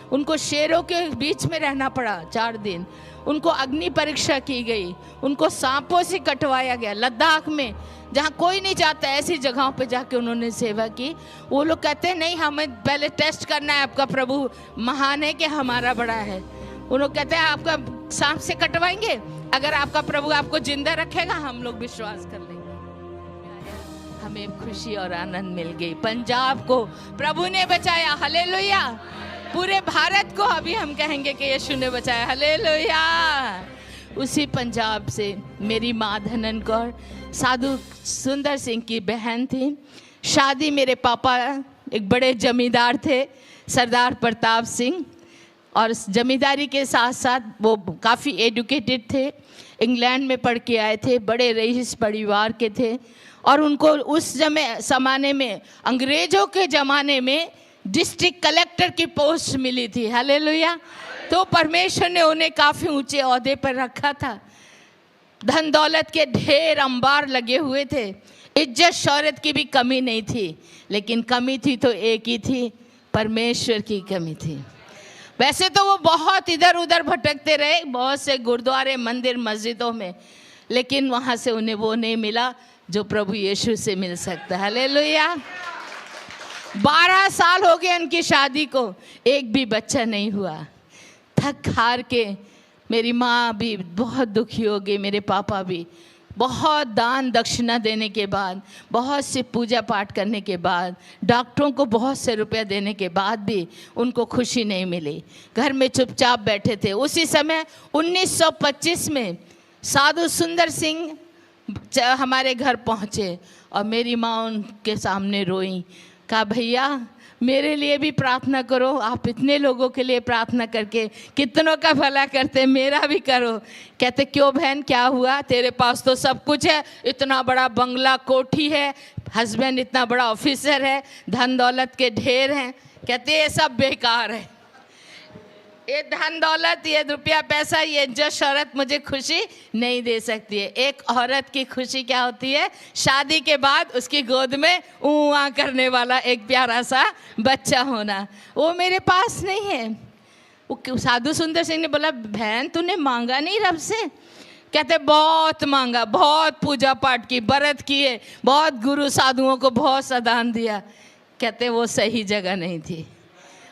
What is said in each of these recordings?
उनको शेरों के बीच में रहना पड़ा 4 दिन। उनको अग्नि परीक्षा की गई, उनको सांपों से कटवाया गया। लद्दाख में जहाँ कोई नहीं जाता, ऐसी जगहों पे जाके उन्होंने सेवा की। वो लोग कहते हैं नहीं, हमें पहले टेस्ट करना है, आपका प्रभु महान है कि हमारा बड़ा है। उन लोग कहते हैं आपका सांप से कटवाएंगे, अगर आपका प्रभु आपको जिंदा रखेगा हम लोग विश्वास कर लेंगे। हमें खुशी और आनंद मिल गई। पंजाब को प्रभु ने बचाया, हालेलुया। पूरे भारत को अभी हम कहेंगे कि यीशु ने बचाया, हालेलुया। उसी पंजाब से मेरी माँ धनन कौर साधु सुंदर सिंह की बहन थी। शादी मेरे पापा एक बड़े जमींदार थे, सरदार प्रताप सिंह, और जमींदारी के साथ साथ वो काफ़ी एजुकेटेड थे, इंग्लैंड में पढ़ के आए थे, बड़े रईस परिवार के थे। और उनको उस ज़माने में, अंग्रेज़ों के ज़माने में डिस्ट्रिक्ट कलेक्टर की पोस्ट मिली थी, हालेलुया। तो परमेश्वर ने उन्हें काफ़ी ऊंचे ओहदे पर रखा था। धन दौलत के ढेर अंबार लगे हुए थे, इज्जत शौहरत की भी कमी नहीं थी, लेकिन कमी थी तो एक ही थी, परमेश्वर की कमी थी। वैसे तो वो बहुत इधर उधर भटकते रहे, बहुत से गुरुद्वारे, मंदिर, मस्जिदों में, लेकिन वहाँ से उन्हें वो नहीं मिला जो प्रभु यीशु से मिल सकता है, हालेलुया। 12 साल हो गए उनकी शादी को, एक भी बच्चा नहीं हुआ। थक हार के मेरी माँ भी बहुत दुखी हो गई, मेरे पापा भी। बहुत दान दक्षिणा देने के बाद, बहुत से पूजा पाठ करने के बाद, डॉक्टरों को बहुत से रुपया देने के बाद भी उनको खुशी नहीं मिली। घर में चुपचाप बैठे थे। उसी समय 1925 में साधु सुंदर सिंह हमारे घर पहुँचे और मेरी माँ उनके सामने रोई, कहा भैया मेरे लिए भी प्रार्थना करो, आप इतने लोगों के लिए प्रार्थना करके कितनों का भला करते, मेरा भी करो। कहते क्यों बहन, क्या हुआ? तेरे पास तो सब कुछ है, इतना बड़ा बंगला, कोठी है, हस्बैंड इतना बड़ा ऑफिसर है, धन दौलत के ढेर हैं। कहते ये सब बेकार है, ये धन दौलत, ये रुपया पैसा, ये इज्जत शौहरत मुझे खुशी नहीं दे सकती है। एक औरत की खुशी क्या होती है? शादी के बाद उसकी गोद में ऊँ करने वाला एक प्यारा सा बच्चा होना। वो मेरे पास नहीं है। वो साधु सुंदर सिंह ने बोला बहन तूने मांगा नहीं रब से? कहते बहुत मांगा, बहुत पूजा पाठ की, व्रत किए, बहुत गुरु साधुओं को बहुत सदान दिया। कहते वो सही जगह नहीं थी,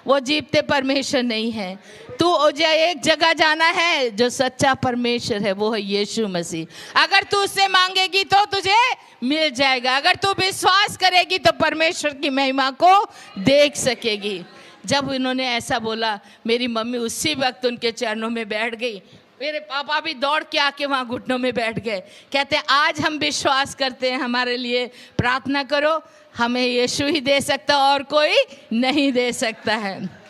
वो जीवते परमेश्वर नहीं है। तू एक जगह जाना है, जो सच्चा परमेश्वर है वो है यीशु मसीह। अगर तू उससे मांगेगी तो तुझे मिल जाएगा। अगर तू विश्वास करेगी तो परमेश्वर की महिमा को देख सकेगी। जब उन्होंने ऐसा बोला, मेरी मम्मी उसी वक्त उनके चरणों में बैठ गई। मेरे पापा भी दौड़ के आके वहाँ घुटनों में बैठ गए। कहते आज हम विश्वास करते हैं, हमारे लिए प्रार्थना करो, हमें यीशु ही दे सकता और कोई नहीं दे सकता है।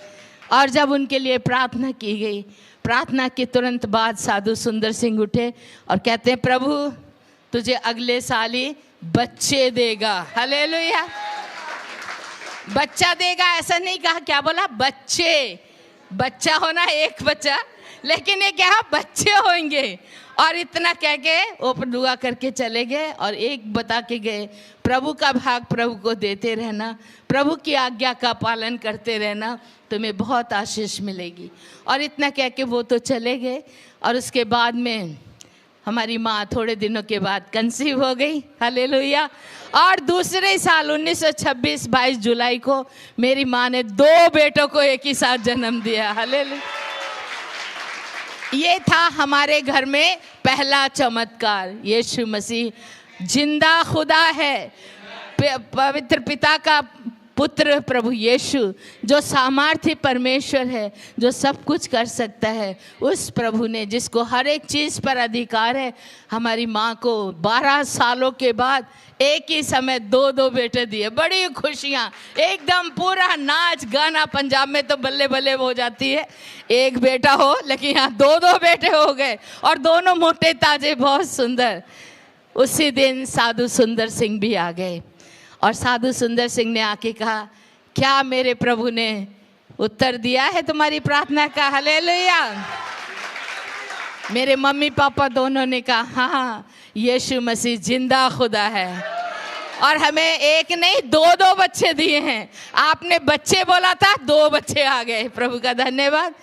और जब उनके लिए प्रार्थना की गई, प्रार्थना के तुरंत बाद साधु सुंदर सिंह उठे और कहते हैं प्रभु तुझे अगले साल ही बच्चे देगा, हालेलुया। बच्चा देगा ऐसा नहीं कहा, क्या बोला? बच्चे। बच्चा होना एक बच्चा, लेकिन ये क्या बच्चे होंगे। और इतना कह के वो दुआ करके चले गए और एक बता के गए, प्रभु का भाग प्रभु को देते रहना, प्रभु की आज्ञा का पालन करते रहना, तुम्हें बहुत आशीष मिलेगी। और इतना कह के वो तो चले गए। और उसके बाद में हमारी माँ थोड़े दिनों के बाद कंसीव हो गई, हालेलुया। और दूसरे साल 1926 22 जुलाई को मेरी माँ ने 2 बेटों को एक ही साथ जन्म दिया, हालेलुया। ये था हमारे घर में पहला चमत्कार। यीशु मसीह जिंदा खुदा है, पवित्र पिता का पुत्र प्रभु यीशु, जो सामर्थ्य परमेश्वर है, जो सब कुछ कर सकता है, उस प्रभु ने जिसको हर एक चीज़ पर अधिकार है, हमारी माँ को 12 सालों के बाद एक ही समय 2 बेटे दिए। बड़ी खुशियाँ, एकदम पूरा नाच गाना। पंजाब में तो बल्ले बल्ले हो जाती है, एक बेटा हो, लेकिन यहाँ 2 बेटे हो गए और दोनों मोटे ताजे, बहुत सुंदर। उसी दिन साधु सुंदर सिंह भी आ गए और साधु सुंदर सिंह ने आके कहा क्या मेरे प्रभु ने उत्तर दिया है तुम्हारी प्रार्थना का, हालेलुया। मेरे मम्मी पापा दोनों ने कहा हाँ, यीशु मसीह जिंदा खुदा है। और हमें एक नहीं 2 बच्चे दिए हैं। आपने बच्चे बोला था, 2 बच्चे आ गए, प्रभु का धन्यवाद।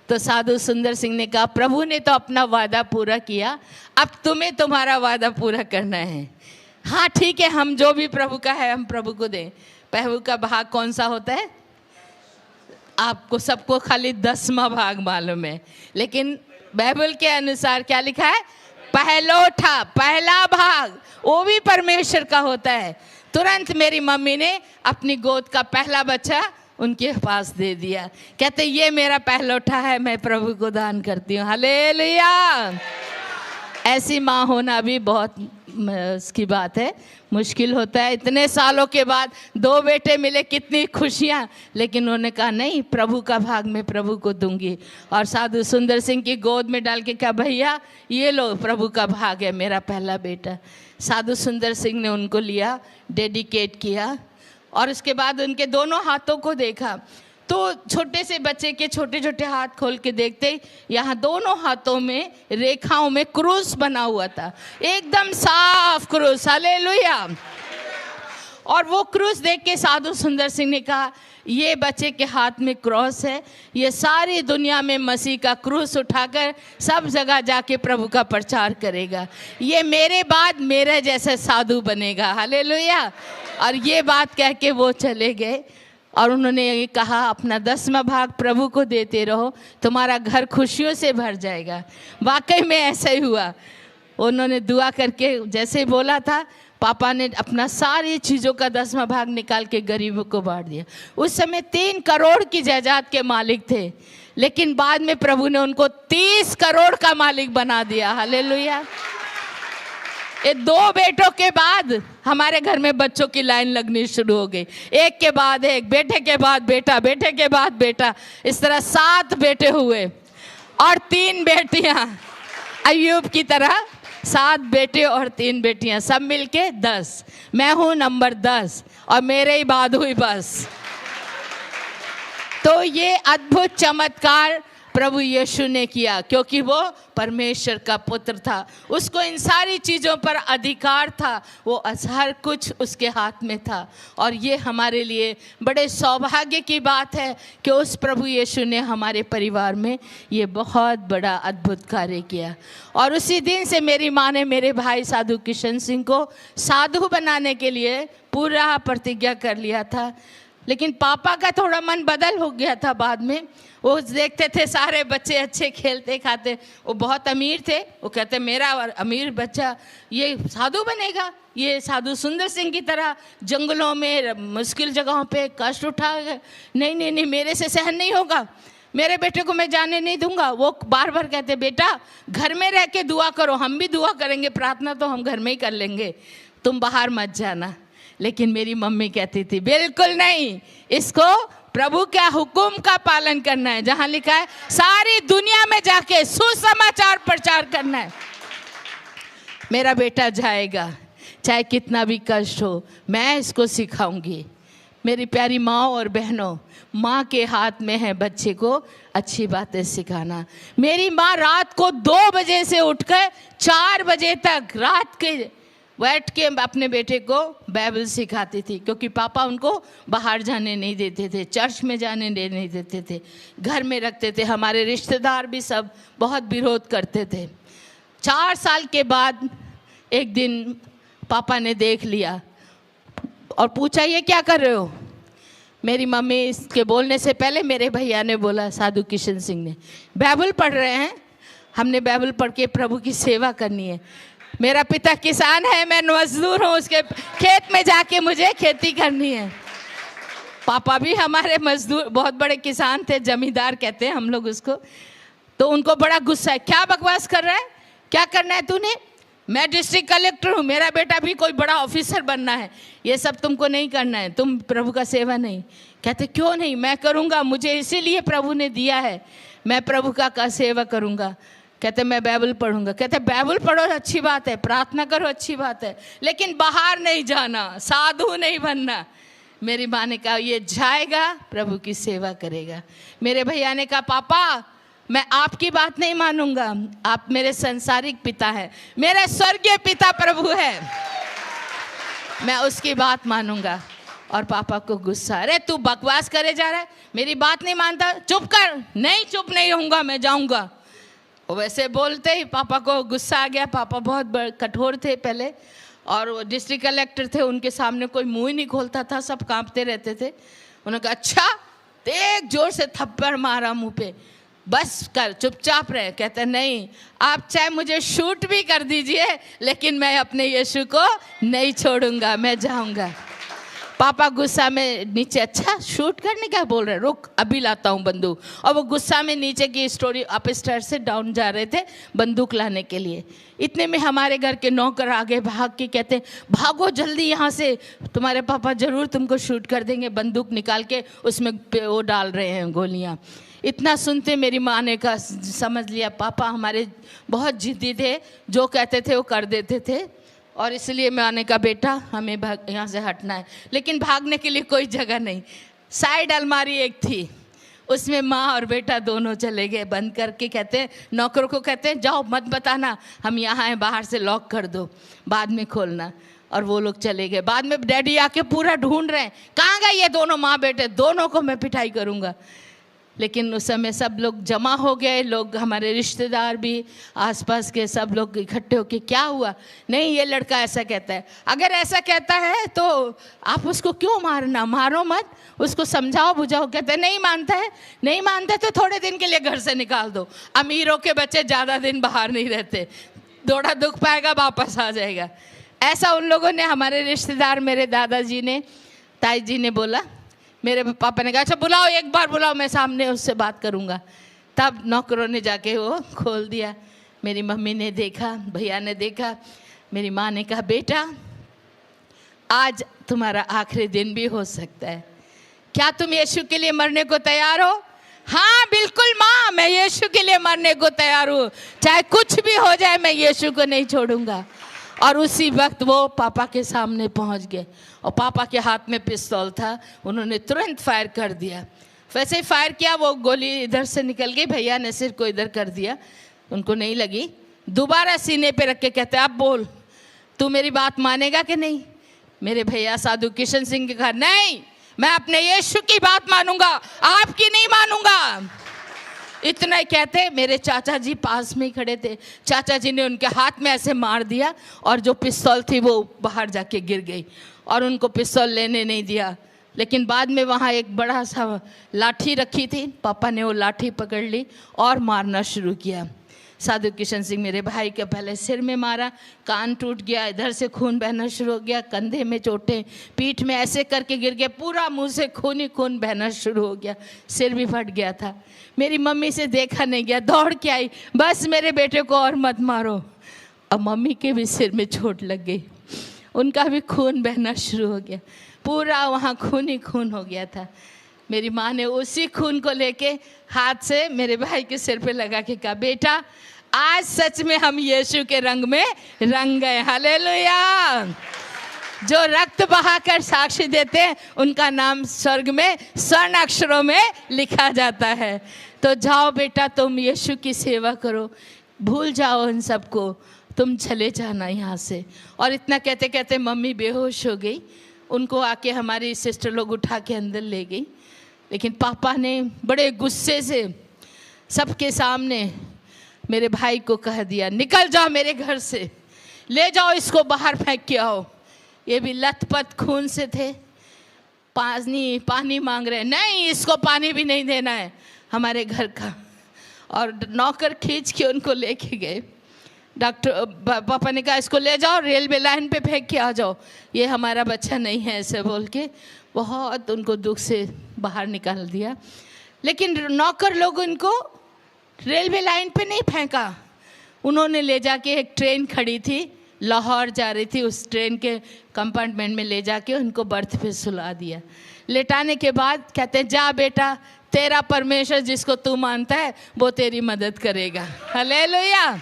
तो साधु सुंदर सिंह ने कहा, प्रभु ने तो अपना वादा पूरा किया, अब तुम्हें तुम्हारा वादा पूरा करना है। हाँ ठीक है, हम जो भी प्रभु का है हम प्रभु को दें। प्रभु का भाग कौन सा होता है? आपको सबको खाली 10वां भाग मालूम है, लेकिन बाइबल के अनुसार क्या लिखा है? पहलोठा, पहला भाग, वो भी परमेश्वर का होता है। तुरंत मेरी मम्मी ने अपनी गोद का पहला बच्चा उनके पास दे दिया। कहते ये मेरा पहलोठा है, मैं प्रभु को दान करती हूँ। हालेलुया। ऐसी माँ होना भी बहुत उसकी बात है, मुश्किल होता है। इतने सालों के बाद 2 बेटे मिले, कितनी खुशियाँ, लेकिन उन्होंने कहा नहीं, प्रभु का भाग मैं प्रभु को दूंगी। और साधु सुंदर सिंह की गोद में डाल के कहा, भैया ये लो, प्रभु का भाग है, मेरा पहला बेटा। साधु सुंदर सिंह ने उनको लिया, डेडिकेट किया, और उसके बाद उनके दोनों हाथों को देखा तो छोटे से बच्चे के छोटे छोटे हाथ खोल के देखते, यहाँ दोनों हाथों में रेखाओं में क्रूस बना हुआ था, एकदम साफ क्रूस। हालेलुया। और वो क्रूस देख के साधु सुंदर सिंह ने कहा, ये बच्चे के हाथ में क्रॉस है, ये सारी दुनिया में मसीह का क्रूस उठाकर सब जगह जाके प्रभु का प्रचार करेगा, ये मेरे बाद मेरे जैसे साधु बनेगा। हालेलुया। और ये बात कह के वो चले गए, और उन्होंने ये कहा, अपना 10वां भाग प्रभु को देते रहो, तुम्हारा घर खुशियों से भर जाएगा। वाकई में ऐसा ही हुआ। उन्होंने दुआ करके जैसे ही बोला था, पापा ने अपना सारी चीज़ों का 10वां भाग निकाल के गरीबों को बांट दिया। उस समय 3 करोड़ की जायदाद के मालिक थे, लेकिन बाद में प्रभु ने उनको 30 करोड़ का मालिक बना दिया। हालेलुया। ये 2 बेटों के बाद हमारे घर में बच्चों की लाइन लगनी शुरू हो गई, एक के बाद एक, बेटे के बाद बेटा, बेटे के बाद बेटा, इस तरह 7 बेटे हुए और 3 बेटियां। अय्यूब की तरह 7 बेटे और 3 बेटियां, सब मिलके 10। मैं हूं नंबर 10 और मेरे ही बाद हुई बस। तो ये अद्भुत चमत्कार प्रभु यीशु ने किया, क्योंकि वो परमेश्वर का पुत्र था, उसको इन सारी चीज़ों पर अधिकार था, वो हर कुछ उसके हाथ में था। और ये हमारे लिए बड़े सौभाग्य की बात है कि उस प्रभु यीशु ने हमारे परिवार में ये बहुत बड़ा अद्भुत कार्य किया। और उसी दिन से मेरी माँ ने मेरे भाई साधु किशन सिंह को साधु बनाने के लिए पूरा प्रतिज्ञा कर लिया था। लेकिन पापा का थोड़ा मन बदल हो गया था बाद में। वो देखते थे सारे बच्चे अच्छे खेलते खाते, वो बहुत अमीर थे, वो कहते मेरा अमीर बच्चा ये साधु बनेगा, ये साधु सुंदर सिंह की तरह जंगलों में मुश्किल जगहों पे कष्ट उठाएगा। नहीं नहीं नहीं, मेरे से सहन नहीं होगा, मेरे बेटे को मैं जाने नहीं दूंगा। वो बार बार कहते बेटा घर में रह के दुआ करो, हम भी दुआ करेंगे, प्रार्थना तो हम घर में ही कर लेंगे, तुम बाहर मत जाना। लेकिन मेरी मम्मी कहती थी बिल्कुल नहीं, इसको प्रभु का हुक्म का पालन करना है, जहां लिखा है सारी दुनिया में जाके सुसमाचार प्रचार करना है। मेरा बेटा जाएगा, चाहे कितना भी कष्ट हो, मैं इसको सिखाऊंगी। मेरी प्यारी माँ और बहनों, माँ के हाथ में है बच्चे को अच्छी बातें सिखाना। मेरी माँ रात को 2 बजे से उठकर 4 बजे तक रात के बैठ के अपने बेटे को बाइबल सिखाती थी, क्योंकि पापा उनको बाहर जाने नहीं देते थे, चर्च में जाने नहीं देते थे, घर में रखते थे। हमारे रिश्तेदार भी सब बहुत विरोध करते थे। 4 साल के बाद एक दिन पापा ने देख लिया और पूछा ये क्या कर रहे हो। मेरी मम्मी इसके बोलने से पहले मेरे भैया ने बोला, साधु किशन सिंह ने, बाइबल पढ़ रहे हैं, हमने बाइबल पढ़ के प्रभु की सेवा करनी है। मेरा पिता किसान है, मैं मजदूर हूँ, उसके खेत में जाके मुझे खेती करनी है। पापा भी हमारे मजदूर, बहुत बड़े किसान थे, जमींदार कहते हैं हम लोग उसको। तो उनको बड़ा गुस्सा है, क्या बकवास कर रहा है, क्या करना है तूने, मैं डिस्ट्रिक्ट कलेक्टर हूँ, मेरा बेटा भी कोई बड़ा ऑफिसर बनना है, ये सब तुमको नहीं करना है, तुम प्रभु का सेवा नहीं। कहते क्यों नहीं, मैं करूँगा, मुझे इसीलिए प्रभु ने दिया है, मैं प्रभु का सेवा करूँगा। कहते मैं बाइबल पढ़ूंगा। कहते बाइबल पढ़ो अच्छी बात है, प्रार्थना करो अच्छी बात है, लेकिन बाहर नहीं जाना, साधु नहीं बनना। मेरी माँ ने कहा ये जाएगा प्रभु की सेवा करेगा। मेरे भैया ने कहा पापा मैं आपकी बात नहीं मानूंगा, आप मेरे संसारिक पिता हैं, मेरे स्वर्गीय पिता प्रभु है। मैं उसकी बात मानूंगा। और पापा को गुस्सा, अरे तू बकवास करे जा रहा है, मेरी बात नहीं मानता, चुप कर। नहीं, चुप नहीं रहूँगा, मैं जाऊँगा। वैसे बोलते ही पापा को गुस्सा आ गया। पापा बहुत कठोर थे पहले, और वो डिस्ट्रिक्ट कलेक्टर थे, उनके सामने कोई मुँह ही नहीं खोलता था, सब कांपते रहते थे। उन्होंने कहा अच्छा, एक जोर से थप्पड़ मारा मुँह पे, बस कर, चुपचाप रहे। कहते नहीं, आप चाहे मुझे शूट भी कर दीजिए, लेकिन मैं अपने यीशु को नहीं छोड़ूंगा, मैं जाऊंगा। पापा गुस्सा में नीचे, अच्छा शूट करने क्या बोल रहे, रुक अभी लाता हूँ बंदूक। और वो गुस्सा में नीचे की स्टोरी अपस्टेयर से डाउन जा रहे थे बंदूक लाने के लिए। इतने में हमारे घर के नौकर आगे भाग के कहते, भागो जल्दी यहाँ से, तुम्हारे पापा ज़रूर तुमको शूट कर देंगे। बंदूक निकाल के उसमें वो डाल रहे हैं गोलियाँ। इतना सुनते मेरी माँ ने कहा, समझ लिया पापा हमारे बहुत जिद्दी थे, जो कहते थे वो कर देते थे, और इसलिए मैंने कहा बेटा हमें यहाँ से हटना है। लेकिन भागने के लिए कोई जगह नहीं। साइड अलमारी एक थी, उसमें माँ और बेटा दोनों चले गए बंद करके। कहते हैं नौकरों को, कहते हैं जाओ मत बताना हम यहाँ हैं, बाहर से लॉक कर दो, बाद में खोलना। और वो लोग चले गए। बाद में डैडी आके पूरा ढूंढ रहे हैं, कहाँ गए ये दोनों माँ बेटे, दोनों को मैं पिटाई करूँगा। लेकिन उस समय सब लोग जमा हो गए, लोग हमारे रिश्तेदार भी, आसपास के सब लोग इकट्ठे होके, क्या हुआ, नहीं ये लड़का ऐसा कहता है। अगर ऐसा कहता है तो आप उसको क्यों मारना, मारो मत, उसको समझाओ बुझाओ। कहते नहीं मानता है, नहीं मानते तो थोड़े दिन के लिए घर से निकाल दो। अमीरों के बच्चे ज़्यादा दिन बाहर नहीं रहते, थोड़ा दुख पाएगा वापस आ जाएगा। ऐसा उन लोगों ने, हमारे रिश्तेदार, मेरे दादाजी ने, ताई जी ने बोला। मेरे पापा ने कहा अच्छा बुलाओ, एक बार बुलाओ, मैं सामने उससे बात करूँगा। तब नौकरों ने जाके वो खोल दिया। मेरी मम्मी ने देखा, भैया ने देखा। मेरी माँ ने कहा बेटा आज तुम्हारा आखिरी दिन भी हो सकता है, क्या तुम यीशु के लिए मरने को तैयार हो? हाँ बिल्कुल माँ, मैं यीशु के लिए मरने को तैयार हूँ, चाहे कुछ भी हो जाए मैं यीशु को नहीं छोड़ूंगा। और उसी वक्त वो पापा के सामने पहुंच गए, और पापा के हाथ में पिस्तौल था, उन्होंने तुरंत फायर कर दिया। वैसे ही फायर किया, वो गोली इधर से निकल गई, भैया ने सिर को इधर कर दिया, उनको नहीं लगी। दोबारा सीने पे रख के कहते अब बोल, तू मेरी बात मानेगा कि नहीं? मेरे भैया साधु किशन सिंह के कहा नहीं, मैं अपने यीशु की बात मानूंगा, आपकी नहीं मानूंगा। इतना ही कहते मेरे चाचा जी पास में ही खड़े थे, चाचा जी ने उनके हाथ में ऐसे मार दिया, और जो पिस्तौल थी वो बाहर जाके गिर गई, और उनको पिस्तौल लेने नहीं दिया। लेकिन बाद में वहाँ एक बड़ा सा लाठी रखी थी, पापा ने वो लाठी पकड़ ली और मारना शुरू किया। साधु किशन सिंह मेरे भाई के पहले सिर में मारा, कान टूट गया, इधर से खून बहना शुरू हो गया, कंधे में चोटें, पीठ में ऐसे करके गिर गया, पूरा मुंह से खून ही खून बहना शुरू हो गया, सिर भी फट गया था। मेरी मम्मी से देखा नहीं गया, दौड़ के आई, बस मेरे बेटे को और मत मारो। अब मम्मी के भी सिर में चोट लग गई, उनका भी खून बहना शुरू हो गया, पूरा वहाँ खून ही खून हो गया था। मेरी माँ ने उसी खून को लेके हाथ से मेरे भाई के सिर पे लगा के कहा बेटा आज सच में हम यीशु के रंग में रंग गए। हालेलुया। जो रक्त बहाकर साक्षी देते हैं उनका नाम स्वर्ग में स्वर्ण अक्षरों में लिखा जाता है। तो जाओ बेटा, तुम यीशु की सेवा करो, भूल जाओ इन सबको, तुम चले जाना यहाँ से। और इतना कहते कहते मम्मी बेहोश हो गई, उनको आके हमारी सिस्टर लोग उठा के अंदर ले गई। लेकिन पापा ने बड़े गुस्से से सबके सामने मेरे भाई को कह दिया निकल जाओ मेरे घर से, ले जाओ इसको बाहर फेंक के आओ। ये भी लथपथ खून से थे, पानी मांग रहे, नहीं इसको पानी भी नहीं देना है हमारे घर का। और नौकर खींच के उनको लेके गए। डॉक्टर पापा ने कहा इसको ले जाओ रेलवे लाइन पे फेंक के आ जाओ, ये हमारा बच्चा नहीं है, ऐसे बोल के बहुत उनको दुख से बाहर निकाल दिया। लेकिन नौकर लोग उनको रेलवे लाइन पे नहीं फेंका, उन्होंने ले जाके एक ट्रेन खड़ी थी लाहौर जा रही थी, उस ट्रेन के कंपार्टमेंट में ले जाके उनको बर्थ पे सुला दिया। लेटाने के बाद कहते हैं जा बेटा, तेरा परमेश्वर जिसको तू मानता है वो तेरी मदद करेगा। हालेलुया।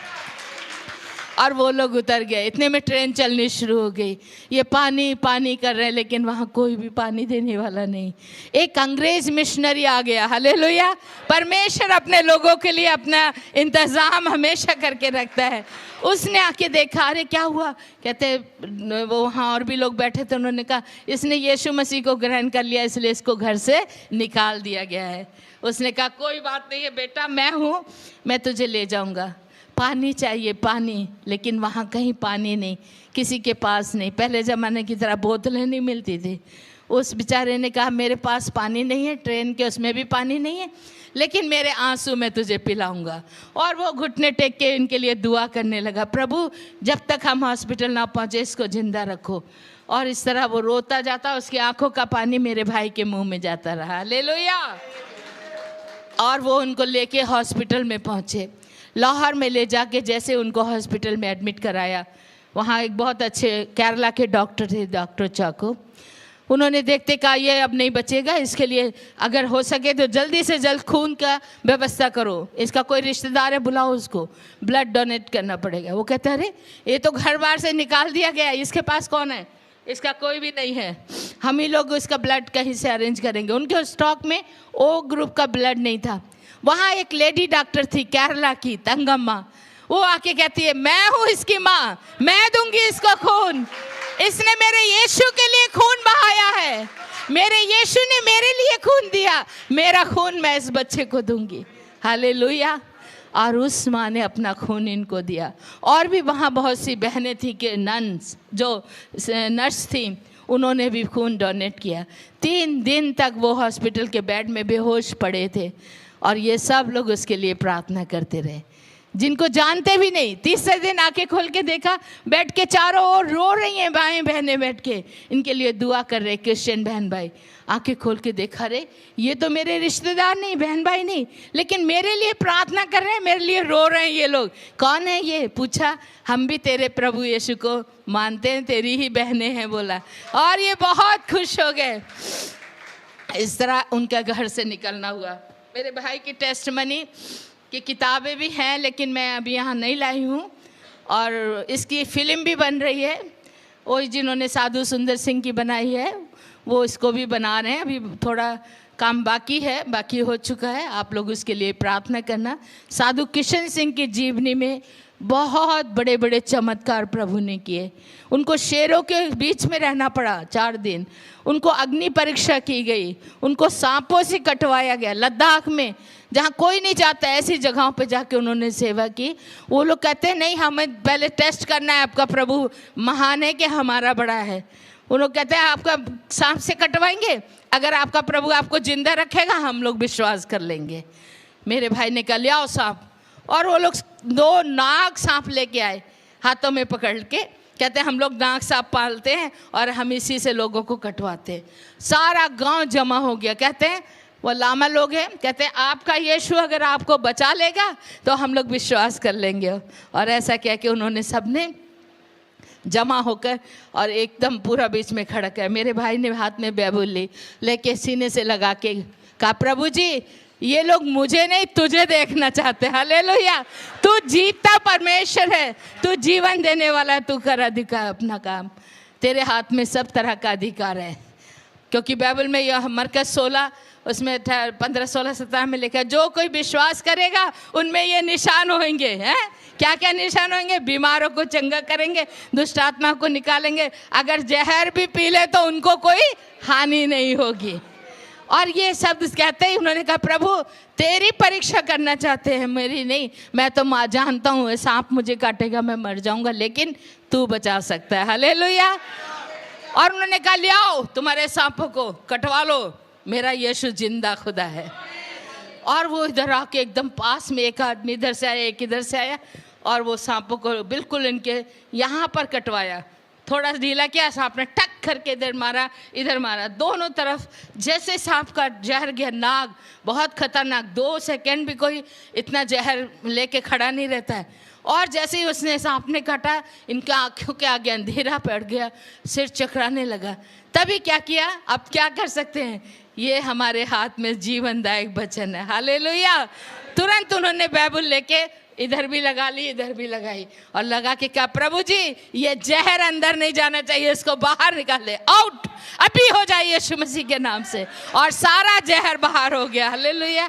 और वो लोग उतर गए। इतने में ट्रेन चलनी शुरू हो गई। ये पानी पानी कर रहे हैं, लेकिन वहाँ कोई भी पानी देने वाला नहीं। एक अंग्रेज मिशनरी आ गया। हालेलुया। परमेश्वर अपने लोगों के लिए अपना इंतज़ाम हमेशा करके रखता है। उसने आके देखा, अरे क्या हुआ? कहते वो वहाँ और भी लोग बैठे थे, उन्होंने कहा इसने यीशु मसीह को ग्रहण कर लिया, इसलिए इसको घर से निकाल दिया गया है। उसने कहा कोई बात नहीं है बेटा, मैं हूँ, मैं तुझे ले जाऊँगा। पानी चाहिए, पानी, लेकिन वहाँ कहीं पानी नहीं, किसी के पास नहीं। पहले ज़माने की तरह बोतलें नहीं मिलती थी। उस बेचारे ने कहा मेरे पास पानी नहीं है, ट्रेन के उसमें भी पानी नहीं है, लेकिन मेरे आंसू मैं तुझे पिलाऊंगा। और वो घुटने टेक के इनके लिए दुआ करने लगा, प्रभु जब तक हम हॉस्पिटल ना पहुँचे इसको जिंदा रखो। और इस तरह वो रोता जाता, उसकी आंखों का पानी मेरे भाई के मुंह में जाता रहा। हालेलुया। और वो उनको लेके हॉस्पिटल में पहुँचे। लाहौर में ले जाके जैसे उनको हॉस्पिटल में एडमिट कराया, वहाँ एक बहुत अच्छे केरला के डॉक्टर थे, डॉक्टर चाको। उन्होंने देखते कहा ये अब नहीं बचेगा, इसके लिए अगर हो सके तो जल्दी से जल्द खून का व्यवस्था करो, इसका कोई रिश्तेदार है बुलाओ, उसको ब्लड डोनेट करना पड़ेगा। वो कहते अरे ये तो घर बार से निकाल दिया गया, इसके पास कौन है? इसका कोई भी नहीं है, हम ही लोग इसका ब्लड कहीं से अरेंज करेंगे। उनके स्टॉक में ओ ग्रुप का ब्लड नहीं था। वहाँ एक लेडी डॉक्टर थी केरला की, तंगम्मा, वो आके कहती है मैं हूँ इसकी माँ, मैं दूंगी इसको खून, इसने मेरे यीशु के लिए खून बहाया है, मेरे यीशु ने मेरे लिए खून दिया, मेरा खून मैं इस बच्चे को दूंगी। हालेलुया। और उस माँ ने अपना खून इनको दिया। और भी वहाँ बहुत सी बहनें थी कि नन्स जो नर्स थी, उन्होंने भी खून डोनेट किया। 3 दिन तक वो हॉस्पिटल के बेड में बेहोश पड़े थे और ये सब लोग उसके लिए प्रार्थना करते रहे, जिनको जानते भी नहीं। 30 दिन आके खोल के देखा, बैठ के चारों ओर रो रही हैं भाई बहनें, बैठ के इनके लिए दुआ कर रहे। क्रिश्चियन बहन भाई आके खोल के देखा, रे ये तो मेरे रिश्तेदार नहीं, बहन भाई नहीं, लेकिन मेरे लिए प्रार्थना कर रहे हैं, मेरे लिए रो रहे हैं। ये लोग कौन है? ये पूछा, हम भी तेरे प्रभु यीशु को मानते हैं, तेरी ही बहनें हैं बोला। और ये बहुत खुश हो गए। इस तरह उनका घर से निकलना हुआ। मेरे भाई की टेस्टमनी की किताबें भी हैं, लेकिन मैं अभी यहाँ नहीं लाई हूँ। और इसकी फिल्म भी बन रही है, वही जिन्होंने साधु सुंदर सिंह की बनाई है वो इसको भी बना रहे हैं। अभी थोड़ा काम बाकी है, बाकी हो चुका है। आप लोग उसके लिए प्रार्थना करना। साधु किशन सिंह की जीवनी में बहुत बड़े बड़े चमत्कार प्रभु ने किए। उनको शेरों के बीच में रहना पड़ा 4 दिन, उनको अग्नि परीक्षा की गई, उनको सांपों से कटवाया गया। लद्दाख में जहाँ कोई नहीं जाता, ऐसी जगहों पे जाके उन्होंने सेवा की। वो लोग कहते हैं नहीं, हमें पहले टेस्ट करना है, आपका प्रभु महान है कि हमारा बड़ा है। उन लोग कहते हैं आपका सांप से कटवाएंगे, अगर आपका प्रभु आपको जिंदा रखेगा हम लोग विश्वास कर लेंगे। मेरे भाई ने कहा ले आओ सांप, और वो लोग 2 नाग सांप लेके आए हाथों में पकड़ के। कहते हैं हम लोग नाग सांप पालते हैं और हम इसी से लोगों को कटवाते हैं। सारा गांव जमा हो गया। कहते हैं वो लामा लोग हैं, कहते हैं आपका यीशु अगर आपको बचा लेगा तो हम लोग विश्वास कर लेंगे। और ऐसा कह के उन्होंने सबने जमा होकर और एकदम पूरा बीच में खड़ा किया। मेरे भाई ने हाथ में बाइबल लेके सीने से लगा के कहा प्रभु जी ये लोग मुझे नहीं तुझे देखना चाहते। हालेलुया। तू जीता परमेश्वर है, तू जीवन देने वाला है, तू कर अधिकार अपना काम, तेरे हाथ में सब तरह का अधिकार है। क्योंकि बाइबल में यह मरकस 16 उसमें 15, 16, 17 में लिखा है जो कोई विश्वास करेगा उनमें ये निशान होंगे। हैं क्या क्या निशान होंगे? बीमारों को चंगा करेंगे, दुष्ट आत्मा को निकालेंगे, अगर जहर भी पी ले तो उनको कोई हानि नहीं होगी। और ये शब्द कहते ही उन्होंने कहा प्रभु तेरी परीक्षा करना चाहते हैं, मेरी नहीं। मैं तो माँ जानता हूँ सांप मुझे काटेगा मैं मर जाऊंगा, लेकिन तू बचा सकता है। हालेलुया। और उन्होंने कहा ले आओ तुम्हारे सांपों को कटवा लो, मेरा यीशु जिंदा खुदा है। और वो इधर आके एकदम पास में, एक आदमी इधर से आया एक इधर से आया, और वो सांपों को बिल्कुल इनके यहाँ पर कटवाया। थोड़ा ढीला किया, सांप ने टक करके इधर मारा इधर मारा, दोनों तरफ जैसे सांप का जहर गया। नाग बहुत खतरनाक, 2 सेकंड भी कोई इतना जहर लेके खड़ा नहीं रहता है। और जैसे ही उसने सांप ने काटा, इनका आंखों के आगे अंधेरा पड़ गया, सिर चकराने लगा। तभी क्या किया, अब क्या कर सकते हैं, ये हमारे हाथ में जीवनदायक वचन है। हालेलुया। तुरंत उन्होंने बाइबल लेके इधर भी लगा ली, इधर भी लगाई, और लगा के कहा, प्रभु जी ये जहर अंदर नहीं जाना चाहिए, इसको बाहर निकाल ले, आउट, अभी हो जाए यीशु मसीह के नाम से। और सारा जहर बाहर हो गया। हालेलुया।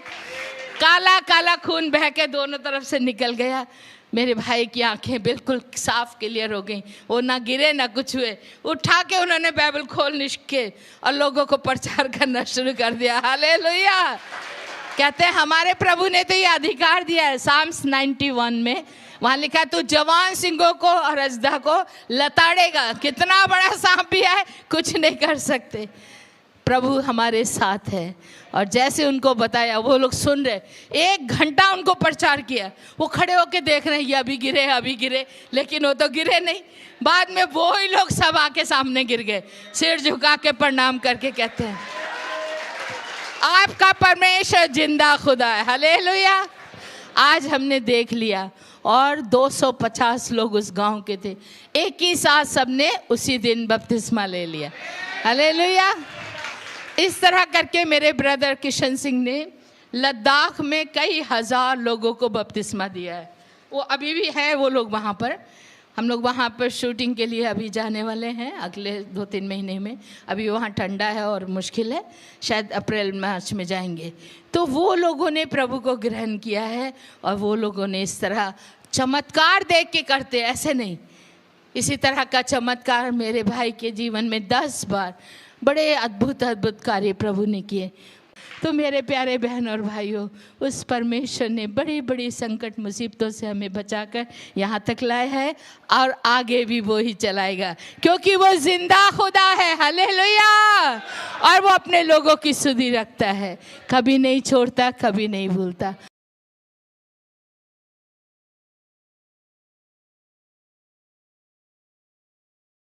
काला काला खून बह के दोनों तरफ से निकल गया। मेरे भाई की आंखें बिल्कुल साफ क्लियर हो गई, वो ना गिरे ना कुछ हुए। उठा के उन्होंने बाइबल खोल के और लोगों को प्रचार करना शुरू कर दिया। हालेलुया। कहते हैं हमारे प्रभु ने तो ये अधिकार दिया है। साम्स 91 में वहाँ लिखा, तू जवान सिंहों को और अजदा को लताड़ेगा। कितना बड़ा सांप भी है, कुछ नहीं कर सकते। प्रभु हमारे साथ है। और जैसे उनको बताया, वो लोग सुन रहे। 1 घंटा उनको प्रचार किया। वो खड़े होके देख रहे हैं, ये अभी गिरे अभी गिरे, लेकिन वो तो गिरे नहीं। बाद में वो ही लोग सब आके सामने गिर गए, सिर झुका के प्रणाम करके कहते हैं, आपका परमेश्वर जिंदा खुदा है। हालेलुया। आज हमने देख लिया। और 250 लोग उस गांव के थे। एक ही साथ सबने उसी दिन बपतिस्मा ले लिया। हालेलुया। इस तरह करके मेरे ब्रदर किशन सिंह ने लद्दाख में कई हजार लोगों को बपतिस्मा दिया है। वो अभी भी है वो लोग वहाँ पर। हम लोग वहाँ पर शूटिंग के लिए अभी जाने वाले हैं अगले 2-3 महीने में। अभी वहाँ ठंडा है और मुश्किल है, शायद अप्रैल मार्च में जाएंगे। तो वो लोगों ने प्रभु को ग्रहण किया है। और वो लोगों ने इस तरह चमत्कार देख के करते, ऐसे नहीं। इसी तरह का चमत्कार मेरे भाई के जीवन में 10 बार बड़े अद्भुत अद्भुत कार्य प्रभु ने किए। तो मेरे प्यारे बहन और भाइयों, उस परमेश्वर ने बड़ी बड़ी संकट मुसीबतों से हमें बचाकर यहाँ तक लाया है, और आगे भी वो ही चलाएगा, क्योंकि वो जिंदा खुदा है। हालेलुया। और वो अपने लोगों की सुधि रखता है, कभी नहीं छोड़ता, कभी नहीं भूलता।